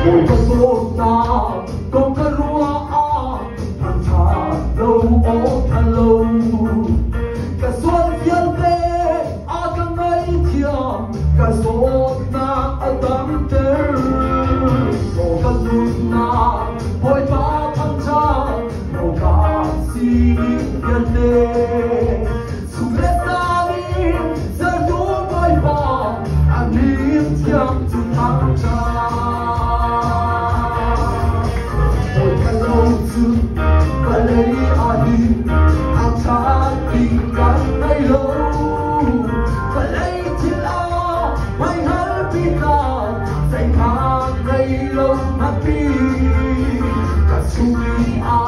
ôi con một ta con cái rùa thằng cha lâu ô thằng lâu cả xuân thiên tê cả ngày chiều cả số na ở tấm tê ô cả lụt na hồi ta thằng cha ô cả si thiên tê sung lên ta đi giờ đủ bài bỏ anh đi chẳng tu thằng cha và lấy ai hàng xa tình cảm nay lâu và lấy thiên a hay hãy biết ta dành hàng ngày lâu happy cả suy a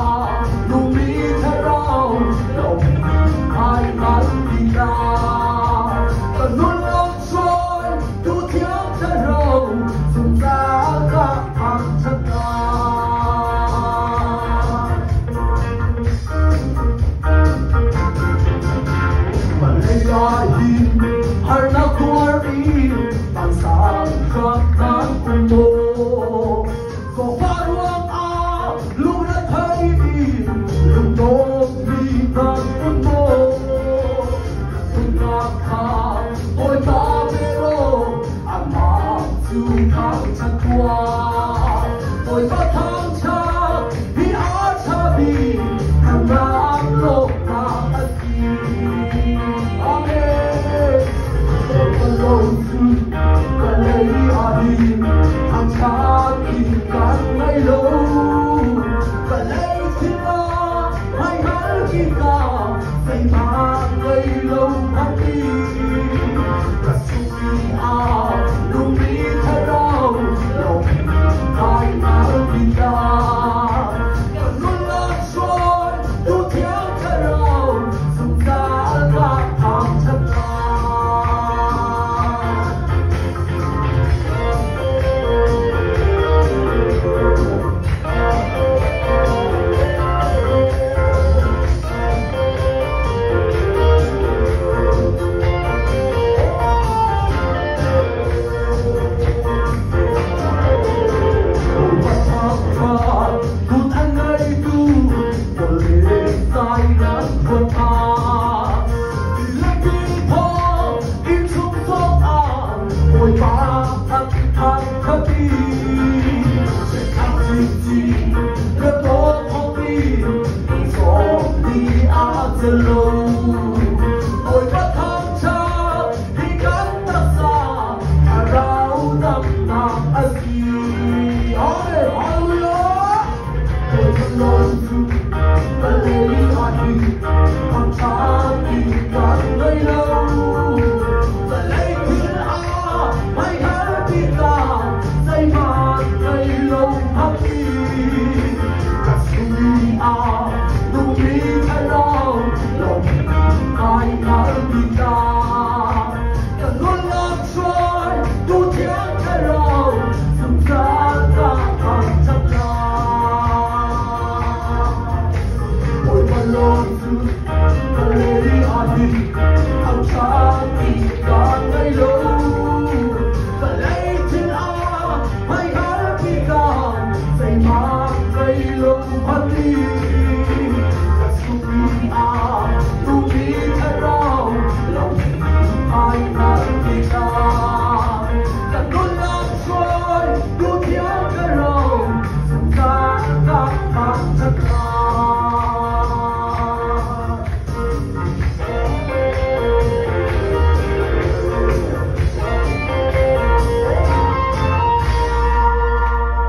luôn đi theo đâu lòng ai nói đi ra và luôn lòng soi tu thiếu theo đâu dùng ra các hàng chân ta har na kuari ang sangkatan umo ko paruang a luna thai lungdong bitan umo tunga ka oi ta pero ama su thang chakwa oi ta thang cha hi a cha bi hang na lo na asi và lấy ai hàng xa tình cảm ngày lâu và lấy thiên a hay hãy biết ta dành ta ngày lâu happy và suy a luôn đi theo đâu lòng ai nói đi ta và luôn lạc trôi tu theo theo đâu dùng ra các hàng chân ta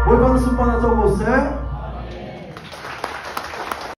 Oi, vamos para o você.